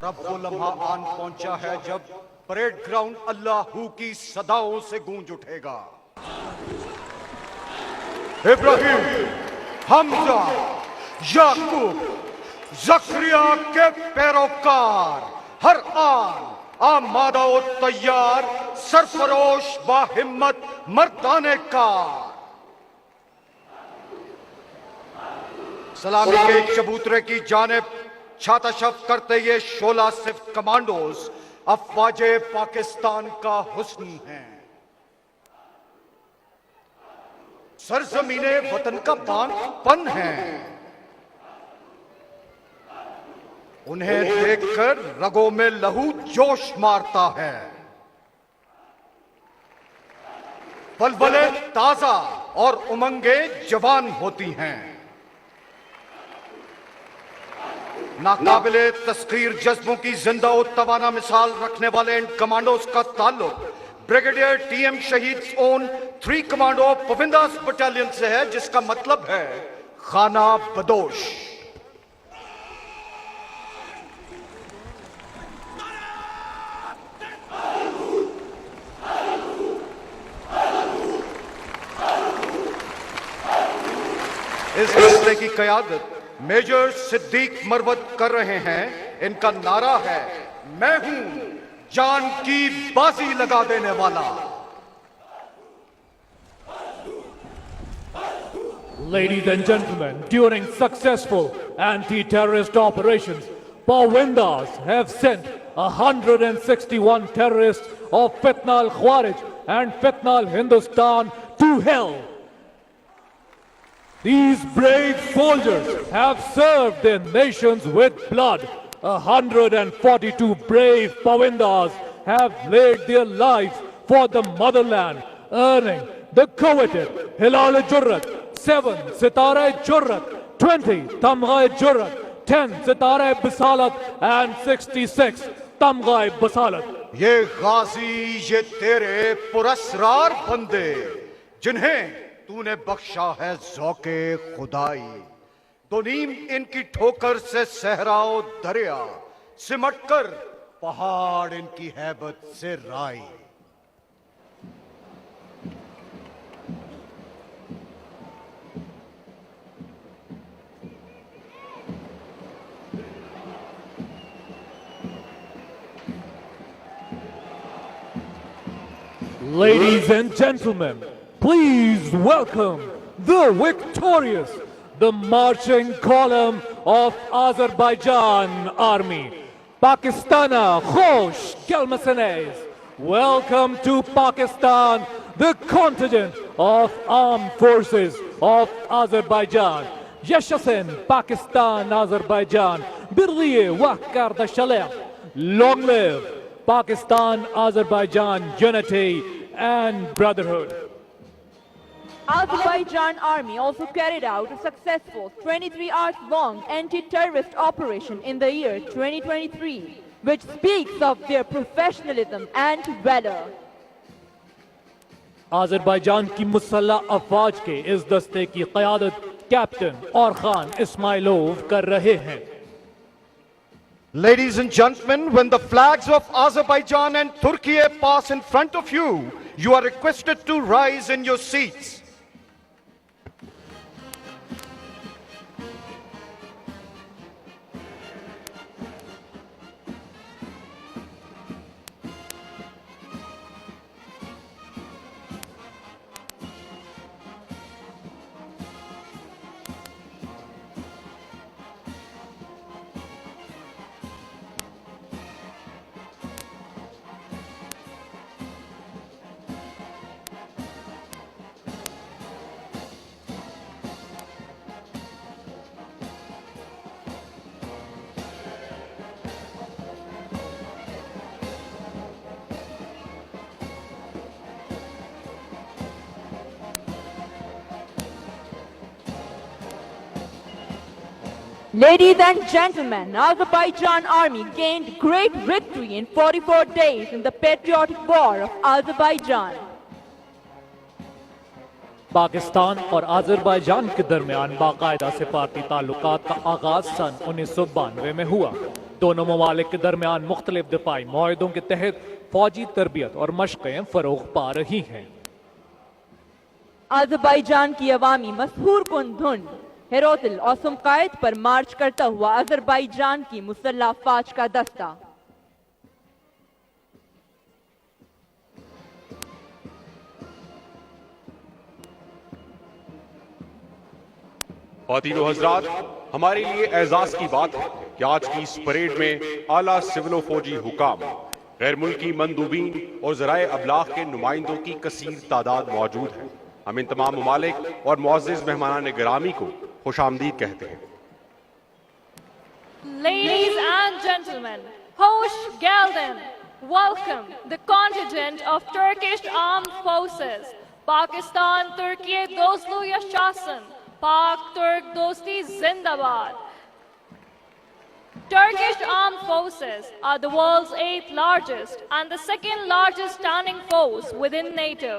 और अब वो लम्हा आन पहुंचा है जब परेड ग्राउंड अल्लाहू की सदाओं से गूंज उठेगा। इब्राहिम, हमजा, याकूब, जकरिया के पैरोकार हर आन आमादा व तैयार, सरफरोश बाहिम्मत मर्दाने का सलामी के चबूतरे की जानिब छाता शफ करते ये शोला सिफ्त कमांडोज अफवाजे पाकिस्तान का हुस्न है। सरजमीने वतन का बांधपन है। उन्हें देखकर रगों में लहू जोश मारता है। बलबले ताजा और उमंगे जवान होती हैं। नाकाबिले तस्खीर जज्बों की जिंदा और तवाना मिसाल रखने वाले इन कमांडोज का ताल्लुक ब्रिगेडियर टीएम शहीद ओन 3 कमांडो पविंदास बटालियन से है, जिसका मतलब है खाना बदोश। इस हौसले की कयादत मेजर सिद्दीक मरवत कर रहे हैं। इनका नारा है, मैं हूं जान की बाजी लगा देने वाला। Ladies and gentlemen, during successful anti-terrorist operations, Pavindas have sent 161 terrorists of Fitna al-Khwarij and Fitna al-Hindustan to hell. These brave soldiers have served their nations with blood. 142 brave Pavindas have laid their lives for the motherland, earning the coveted Hilal Jurrat, 7 Sitara Jurrat, 20 Tamgha Jurrat, 10 Sitara Basalat and 66 Tamgha Basalat. ये गाजी, ये तेरे पुरस्रार बंदे जिन्हें तूने बख्शा है ज़ौके खुदाई। दो नीम इनकी ठोकर से सहराओ दरिया, सिमटकर पहाड़ इनकी हैबत से राई। Ladies and gentlemen, please welcome the victorious, the marching column of Azerbaijan Army. Pakistana Khosh Kelmasanez. Welcome to Pakistan, the contingent of Armed Forces of Azerbaijan. Yashasin Pakistan Azerbaijan. Birliye Wakar da Shalem. Long live Pakistan Azerbaijan unity and brotherhood. Azerbaijan Army also carried out a successful 23 hours long anti-terrorist operation in the year 2023, which speaks of their professionalism and valor. Azerbaijan की मुसल्लह अफवाज के इस दस्ते की क़यादत captain औरखान इस्माइलोव कर रहे हैं। Ladies and gentlemen, when the flags of Azerbaijan and Turkey pass in front of you, you are requested to rise in your seats. Ladies and gentlemen, Azerbaijan Army gained great victory in 44 days in the Patriotic War of Azerbaijan. Pakistan और Azerbaijan के दरमियान बाकायदा सिफारती ताल्लुकात का आगाज सन 1992 में हुआ। दोनों ममालिक के दरमियान मुख्तलिफ दिफाई मुआहदों के तहत फौजी तरबियत और मशक़ें फ़रोग़ पा रही हैं। अज़रबैजान की अवामी मशहूर कुन धुन हेरोतिल और सुमकायत पर मार्च करता हुआ अज़रबैजान की मुसल्लह अफ़वाज का दस्ता। ख़वातीन हज़रात, हमारे लिए एजाज की बात है कि आज की इस परेड में आला सिविल फौजी हुकाम, गैर मुल्की मंदूबीन और ज़राए अबलाग के नुमाइंदों की कसीर तादाद मौजूद है। हम इन तमाम ममालिक और मुअज़्ज़िज़ मेहमानान गिरामी को खुशामदीद कहते हैं। Ladies and gentlemen, Hoş geldin. Welcome the contingent of Turkish Armed Forces. Pakistan, Türkiye dostluğu yaşasın. Pak Turk dosti zindabad. Turkish Armed Forces are the world's 8th largest and the 2nd largest standing force within NATO.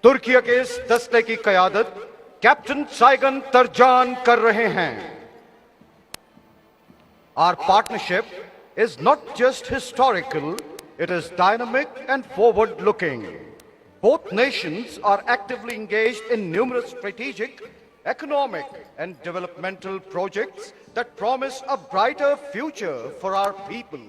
तुर्की के इस दस्ते की क़यादत captain Saigon तरजान कर रहे हैं। Our partnership is not just historical, it is dynamic and forward-looking. Both nations are actively engaged in numerous strategic, economic and developmental projects that promise a brighter future for our people.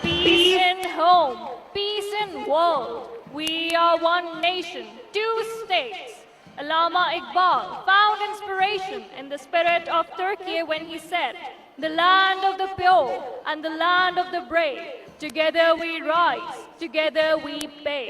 Peace in home, peace in world. We are one nation, two states. Allama Iqbal found inspiration in the spirit of Turkey when he said, "The land of the pure and the land of the brave. Together we rise, together we pay."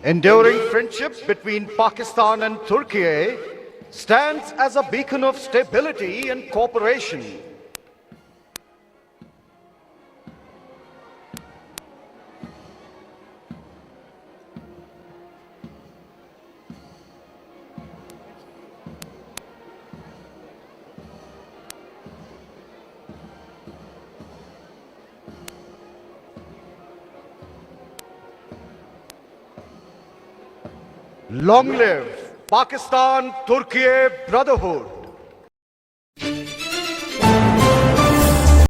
Enduring friendship between Pakistan and Turkey stands as a beacon of stability and cooperation. Long live Pakistan-Turkey brotherhood.